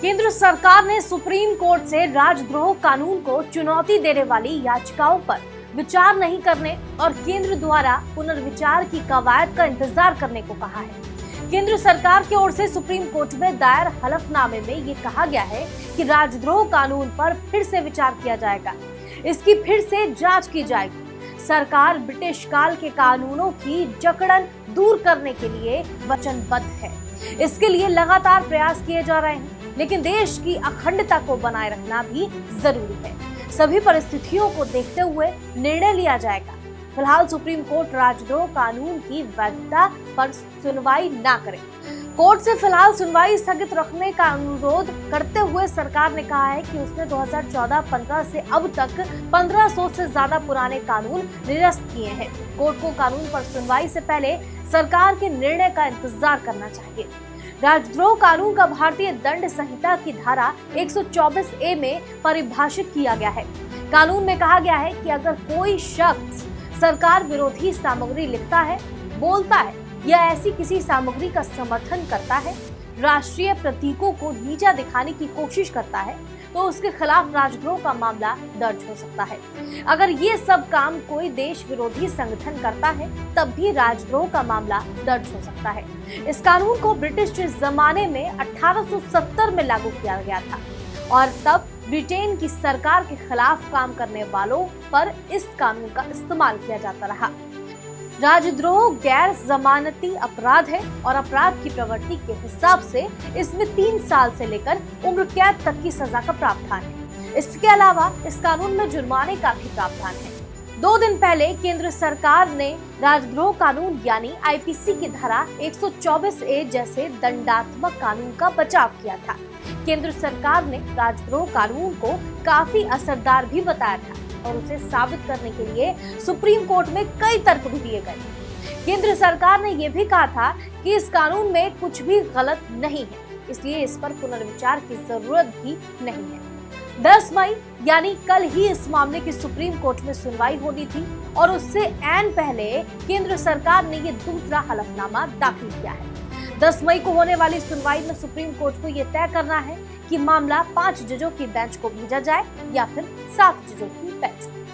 केंद्र सरकार ने सुप्रीम कोर्ट से राजद्रोह कानून को चुनौती देने वाली याचिकाओं पर विचार नहीं करने और केंद्र द्वारा पुनर्विचार की कवायद का इंतजार करने को कहा है। केंद्र सरकार की ओर से सुप्रीम कोर्ट में दायर हलफनामे में ये कहा गया है कि राजद्रोह कानून पर फिर से विचार किया जाएगा, इसकी फिर से जांच की जाएगी। सरकार ब्रिटिश काल के कानूनों की जकड़न दूर करने के लिए वचनबद्ध है। इसके लिए लगातार प्रयास किए जा रहे हैं, लेकिन देश की अखंडता को बनाए रखना भी जरूरी है। सभी परिस्थितियों को देखते हुए निर्णय लिया जाएगा। फिलहाल सुप्रीम कोर्ट राजद्रोह कानून की वैधता पर सुनवाई न करे। कोर्ट से फिलहाल सुनवाई स्थगित रखने का अनुरोध करते हुए सरकार ने कहा है कि उसने 2014-15 से अब तक 1500 से ज्यादा पुराने कानून निरस्त किए हैं। कोर्ट को कानून पर सुनवाई से पहले सरकार के निर्णय का इंतजार करना चाहिए। राजद्रोह कानून का भारतीय दंड संहिता की धारा 124A में परिभाषित किया गया है। कानून में कहा गया है कि अगर कोई शख्स सरकार विरोधी सामग्री लिखता है, बोलता है या ऐसी किसी सामग्री का समर्थन करता है, राष्ट्रीय प्रतीकों को नीचा दिखाने की कोशिश करता है, तो उसके खिलाफ राजद्रोह का मामला दर्ज हो सकता है। अगर ये सब काम कोई देश विरोधी संगठन करता है, तब भी राजद्रोह का मामला दर्ज हो सकता है। इस कानून को ब्रिटिश जमाने में 1870 में लागू किया गया था और तब ब्रिटेन की सरकार के खिलाफ काम करने वालों पर इस कानून का इस्तेमाल किया जाता रहा। राजद्रोह गैर जमानती अपराध है और अपराध की प्रवृत्ति के हिसाब से इसमें 3 साल से लेकर उम्र कैद तक की सजा का प्रावधान है। इसके अलावा इस कानून में जुर्माने का भी प्रावधान है। 2 दिन पहले केंद्र सरकार ने राजद्रोह कानून यानी आईपीसी की धारा 124A जैसे दंडात्मक कानून का बचाव किया था। केंद्र सरकार ने राजद्रोह कानून को काफी असरदार भी बताया था और उसे साबित करने के लिए सुप्रीम कोर्ट में कई तर्क भी दिए गए। केंद्र सरकार ने यह भी कहा था कि इस कानून में कुछ भी गलत नहीं है, इसलिए इस पर पुनर्विचार की जरूरत भी नहीं है। 10 मई यानी कल ही इस मामले की सुप्रीम कोर्ट में सुनवाई होनी थी और उससे ऐन पहले केंद्र सरकार ने ये दूसरा हलफनामा दाखिल किया है। 10 मई को होने वाली सुनवाई में सुप्रीम कोर्ट को यह तय करना है कि मामला 5 जजों की बेंच को भेजा जाए या फिर 7 जजों की बेंच को।